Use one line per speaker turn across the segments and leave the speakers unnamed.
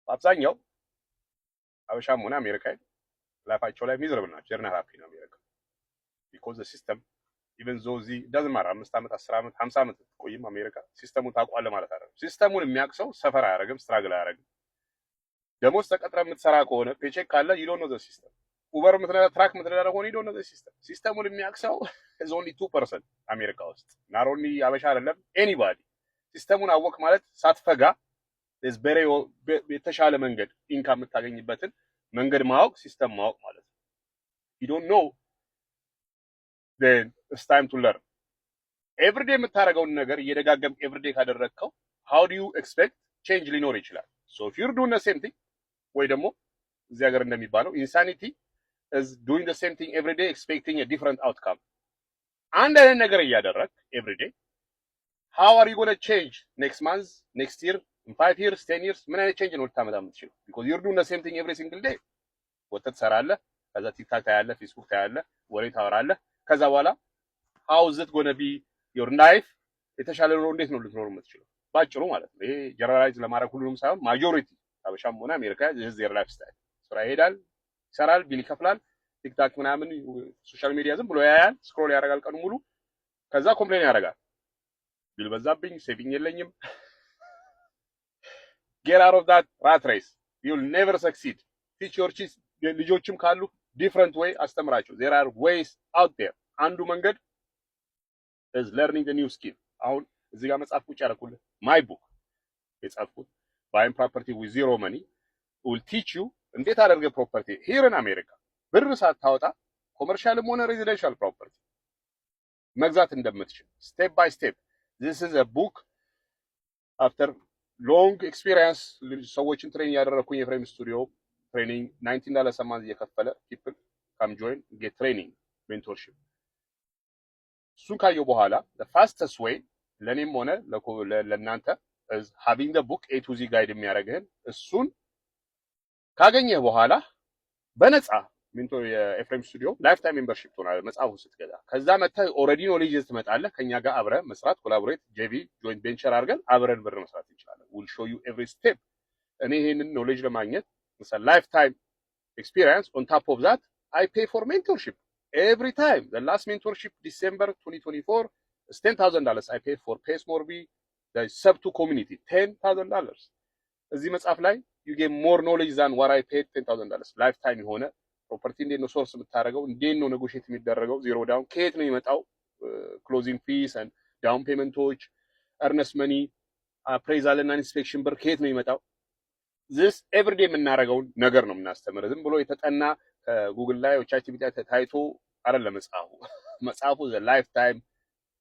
አብዛኛው አበሻም ሆነ አሜሪካዊ ላይፋቸው ላይ ሚዘረብል ናቸው። ጀርና ሃፒ ነው አሜሪካ because the system even though the doesn't matter 5 ዓመት 10 ዓመት 50 ዓመት ቆይም አሜሪካ ሲስተሙን ታውቋለህ ማለት አይደለም። ሲስተሙን የሚያቅሰው ሰፈር አያረግም፣ ስትራግል አያረግም። ደሞዝ ተቀጥረ የምትሰራ ከሆነ ፔቼክ ካለ you don't know the system ኡበር ምትነዳ ትራክ ምትነዳ ሆነ you don't know the system ሲስተሙን የሚያቅሰው is only 2% አሜሪካ ውስጥ not only አበሻ አይደለም anybody ሲስተሙን አወቅ ማለት ሳትፈጋ is very የተሻለ መንገድ ኢንካም የምታገኝበትን መንገድ ማወቅ ሲስተም ማወቅ ማለት ነው። you don't know then it's time to learn everyday የምታረጋውን ነገር እየደጋገም everyday ካደረግከው how do you expect change ሊኖር ይችላል? so if you're doing the same thing ወይ ደግሞ እዚህ ሀገር እንደሚባለው insanity is doing the same thing every day expecting a different outcome አንድ አይነት ነገር እያደረግ everyday how are you going to change next month next year in 5 years 10 years ምን አይነት change ነው ልታመጣ የምትችለው? because you're doing the same thing every single day ወጥተህ ትሰራለህ፣ ከዛ ቲክታክ ታያለህ፣ ፌስቡክ ታያለህ፣ ወሬ ታወራለህ። ከዛ በኋላ how is it going to be your life የተሻለ ኑሮ እንዴት ነው ልትኖር የምትችለው? ባጭሩ ማለት ነው። ይሄ ጀነራላይዝ ለማድረግ ሁሉንም ሳይሆን ማጆሪቲ አበሻም ሆነ አሜሪካ this is their lifestyle ስራ ይሄዳል፣ ይሰራል፣ ቢል ይከፍላል፣ ቲክታክ ምናምን ሶሻል ሚዲያ ዝም ብሎ ያያል፣ ስክሮል ያደርጋል ቀኑ ሙሉ። ከዛ ኮምፕሌን ያደርጋል፣ ቢል በዛብኝ፣ ሴቪንግ የለኝም። get out of that rat race you'll never succeed teach your kids ልጆችም ካሉ different way አስተምራቸው there are ways out there አንዱ መንገድ is learning the new skill አሁን እዚህ ጋር መጽሐፍ ቁጭ ያደረኩልህ my book የጻፍኩት buying property with zero money will teach you እንዴት አድርገህ ፕሮፐርቲ here in America ብር ሳታወጣ ኮመርሻልም ሆነ ሬዚደንሻል ፕሮፐርቲ መግዛት እንደምትችል step by step this is a book after long experience ሰዎችን ትሬን ያደረኩኝ የፍሬም ስቱዲዮ ትሬኒንግ $19 a month እየከፈለ people come join get training mentorship እሱን ካየሁ በኋላ the fastest way ለኔም ሆነ ለእናንተ is having the book A to Z guide የሚያደርግህን እሱን ካገኘህ በኋላ በነፃ ሜንቶር የኤፍሬም ስቱዲዮ ላይፍ ታይም ሜምበርሺፕ ትሆናለህ መጽሐፉን ስትገዛ። ከዛ መተህ ኦልሬዲ ኖሌጅ ትመጣለህ። ከኛ ጋር አብረህ መስራት ኮላቦሬት ጄቪ ጆይንት ቬንቸር አድርገን አብረን ብር መስራት እንችላለን። we'll show you every step እኔ ይሄንን ኖሌጅ ለማግኘት مثلا ላይፍ ታይም ኤክስፒሪየንስ on top of that I pay for mentorship every time. the last mentorship December 2024 is $10,000 I pay for Pace Morby the sub to community $10,000 እዚህ መጽሐፍ ላይ you get more knowledge than what I paid $10,000 ላይፍ ታይም የሆነ ፕሮፐርቲ እንዴት ነው ሶርስ የምታደርገው፣ እንዴት ነው ኔጎሺየት የሚደረገው፣ ዜሮ ዳውን ከየት ነው የሚመጣው፣ ክሎዚንግ ፊስ and ዳውን ፔመንቶች፣ earnest money appraisal እና ኢንስፔክሽን ብር ከየት ነው የሚመጣው። this everyday የምናደርገውን ነገር ነው የምናስተምር። ዝም ብሎ የተጠና ከጉግል ላይ ቻትጂፒቲ ታይቶ አይደለም መጽሐፉ። መጽሐፉ the lifetime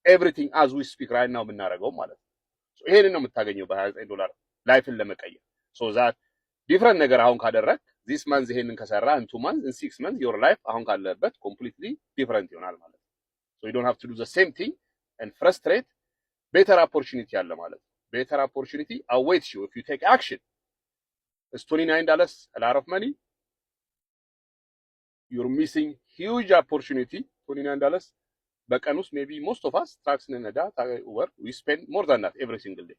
everything as we speak right now የምናደርገው ማለት ነው። ይሄንን ነው የምታገኘው በ$29 ላይፍን ለመቀየር so that different ነገር አሁን ካደረክ this month ይሄንን ከሰራ in 2 months in 6 months your life አሁን ካለበት completely different ይሆናል ማለት ነው። so you don't have to do the same thing and frustrate better opportunity አለ ማለት ነው። better opportunity awaits you if you take action. it's $29 a lot of money. you're missing huge opportunity. $29 በቀን ውስጥ maybe most of us ታክስ ነዳ Uber we spend more than that every single day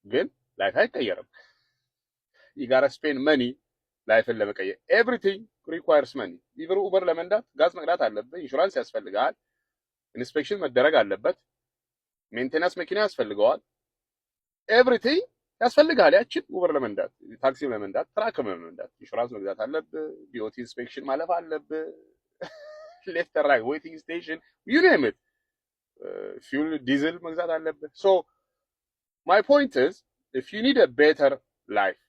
ግን ላይፍ አይቀየርም። you gotta spend money ላይፍን ለመቀየር everything requires money. even Uber ለመንዳት ጋዝ መቅዳት አለበት፣ ኢንሹራንስ ያስፈልጋል፣ ኢንስፔክሽን መደረግ አለበት፣ ሜንቴናንስ መኪና ያስፈልገዋል፣ everything ያስፈልጋል። ያችን Uber ለመንዳት፣ ታክሲ ለመንዳት፣ ትራክ ለመንዳት ኢንሹራንስ መግዛት አለበት፣ ቢኦቲ ኢንስፔክሽን ማለፍ አለበት፣ ሌፍት ራይት ዌቲንግ ስቴሽን you name it fuel ዲዝል መግዛት አለበት። so my point is if you need a better life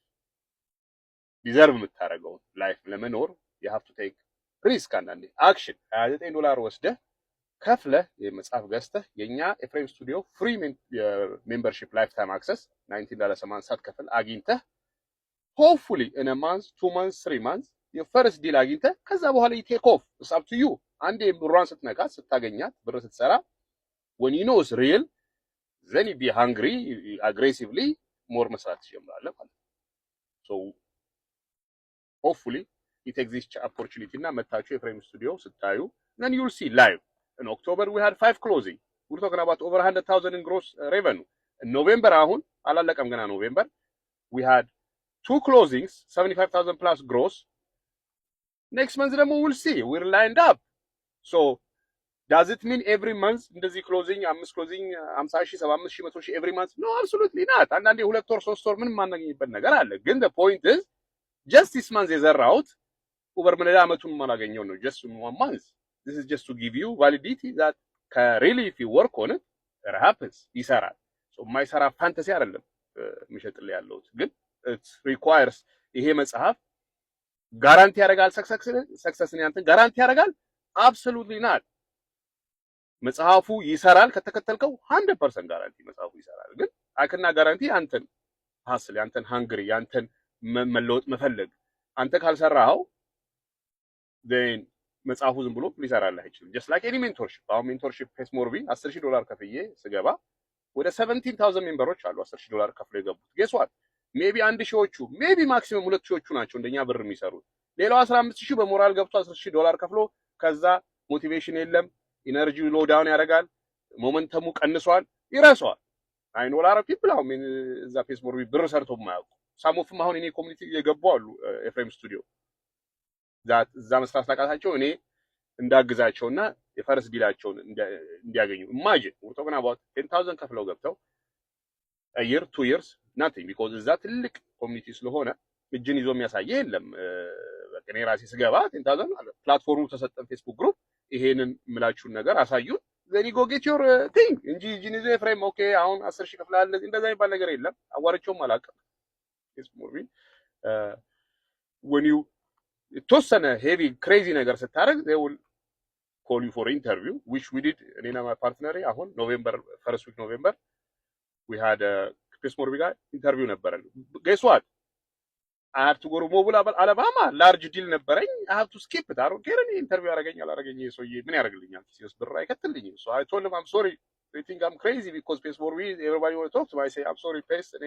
ዲዘርቭ የምታደርገው ላይፍ ለመኖር you have to take risk አንዳንዴ አክሽን $29 ወስደህ ከፍለህ የመጽሐፍ ገዝተህ የኛ ኤፍሬም ስቱዲዮ ፍሪ ሜምበርሺፕ ላይፍ ታይም አክሰስ $19 a month ሳትከፍል አግኝተህ hopefully in a month 2 months 3 months your first deal አግኝተህ ከዛ በኋላ you take off it's up to you አንዴ ብሯን ስትነካት ስታገኛት ብር ስትሰራ when you know it's real then you be hungry aggressively more መስራት ትጀምራለህ ማለት ነው። so hopefully you take this opportunity እና መታችሁ የፍሬም ስቱዲዮ ስታዩ then you'll see live. in October we had 5 closing. we're talking about over 100,000 in gross revenue. in November አሁን አላለቀም ገና ኖቬምበር we had 2 closings 75,000 plus gross. Next month ደግሞ we'll see, we're lined up. So does it mean every month እንደዚህ closing 5 closing 50,000 75,000 100,000 every month? No, absolutely not. አንዳንዴ 2 ወር 3 ወር ምንም ማናገኝበት ነገር አለ። ግን the point is just this month የዘራሁት ኡበር ምን አመቱን ማላገኘው ነው just in 1 month. This is just to give you validity that really if you work on it happens, ይሰራል። so የማይሰራ ፋንታሲ አይደለም የሚሸጥልህ ያለሁት ግን it requires ይሄ መጽሐፍ ጋራንቲ ያደርጋል ሰክሰስን ያንተን ጋራንቲ ያደርጋል? absolutely not. መጽሐፉ ይሰራል ከተከተልከው 100% ጋራንቲ መጽሐፉ ይሰራል። ግን አከና ጋራንቲ አንተን ሀስል ያንተን ሃንግሪ ያንተን መለወጥ መፈለግ አንተ ካልሰራው then መጽሐፉ ዝም ብሎ ሊሰራልህ አይችልም። just like any mentorship አሁን mentorship ፔስሞርቢ $10,000 ከፍዬ ስገባ ወደ 17,000 ሜምበሮች አሉ $10,000 ከፍለው የገቡት። guess what ሜቢ 1,000ዎቹ ሜቢ ማክሲመም 2,000ዎቹ ናቸው እንደኛ ብር የሚሰሩት። ሌላው 15,000 በሞራል ገብቶ $10,000 ከፍሎ ከዛ ሞቲቬሽን የለም ኢነርጂው ሎ ዳውን ያደርጋል ሞመንተሙ ቀንሷል ይረሳዋል። አይ ኖ ላራ ፒፕል አሁን እዛ ፔስሞርቢ ብር ሰርቶ የማያውቁ ሳሞፍም አሁን እኔ ኮሚኒቲ የገቡ አሉ ኤፍሬም ስቱዲዮ እዛ መስራት ላቃታቸው እኔ እንዳግዛቸውና የፈርስ ቢላቸውን እንዲያገኙ imagine we're talking about 10,000 ከፍለው ገብተው a year 2 years nothing because እዛ ትልቅ ኮሚኒቲ ስለሆነ እጅን ይዞ የሚያሳየ የለም። በቃ እኔ ራሴ ስገባ 10,000 አለ ፕላትፎርሙ ተሰጠን ፌስቡክ ግሩፕ ይሄንን ምላችሁን ነገር አሳዩን then you go get your thing እንጂ እጅን ይዞ ኤፍሬም ኦኬ አሁን 10,000 ከፍላል እንደዛ የሚባል ነገር የለም። አዋርቼውም አላውቅም። ፌስቡክ when you የተወሰነ ሄቪ ክሬዚ ነገር ስታደርግ they will call you for interview which we did እኔና my partner አሁን ኖቬምበር first week ኖቬምበር we had a ፔስሞርቢ ጋር ኢንተርቪው ነበረን። guess what I have to go to Mobile Alabama large deal ነበረኝ I have to skip it I don't care any ኢንተርቪው ያደርገኛል አላደረገኝ ሰውዬ ምን ያደርግልኛል ሲስ ብር አይከትልኝም so I told him I'm sorry they think I'm crazy because ፔስሞርቢ everybody want to talk to me I say I'm sorry ፔስ እኔ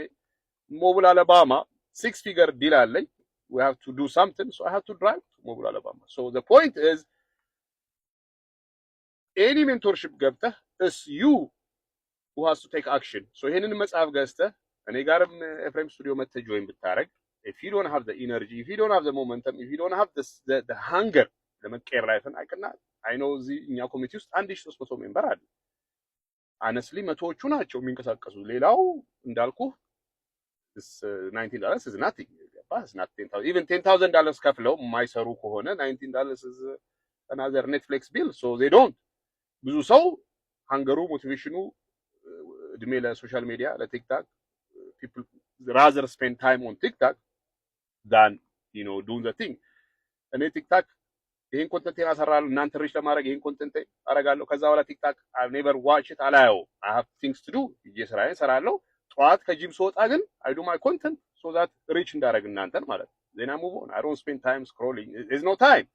Mobile Alabama 6 figure deal አለኝ we have to do something so I have to drive to Mobile Alabama. So the point is any mentorship ገብተህ is you who has to take action. So ይሄንን መጽሐፍ ገዝተህ እኔ ጋርም ኤፍሬም ስቱዲዮ መጥተህ ጆይን ብታረግ if you don't have the energy if you don't have the momentum if you don't have the hunger ለመቀየር ላይፍን I know እዚህ እኛ ኮሚቴ ውስጥ 1,300 ሜምበር አለ honestly መቶዎቹ ናቸው የሚንቀሳቀሱት ሌላው እንዳልኩ this $19 is nothing. It's not 10,000 even $10,000 ከፍለው የማይሰሩ ከሆነ $19 is another Netflix bill so they don't ብዙ ሰው ሃንገሩ ሞቲቬሽኑ እድሜ ለሶሻል ሚዲያ ለቲክታክ people rather spend time on TikTok than you know doing the thing እኔ ቲክታክ ይሄን ኮንተንት ያሰራሉ እናንተ ሪች ለማድረግ ይሄን ኮንተንት አረጋለሁ ከዛ በኋላ ቲክታክ I never watch it አላየው I have things to do እየሰራዬን ሰራለሁ ጠዋት ከጂም ስወጣ ግን I do my content so that reach እንዳረግ እናንተን ማለት then I move on I don't spend time scrolling there's no time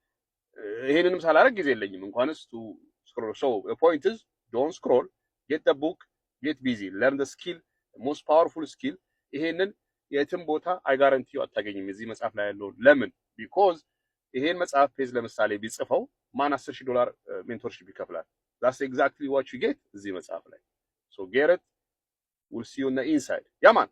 ይሄንንም ሳላረግ ጊዜ የለኝም እንኳንስ to scroll so the point is don't scroll get the book get busy learn the skill the most powerful skill ይሄንን የትም ቦታ I guarantee you አታገኝም እዚህ መጽሐፍ ላይ ያለው ለምን because ይሄን መጽሐፍ ፔጅ ለምሳሌ ቢጽፈው ማን $10,000 ሜንቶርሺፕ ይከፍላል that's exactly what you get እዚህ መጽሐፍ ላይ so get it we'll see you on the inside yeah man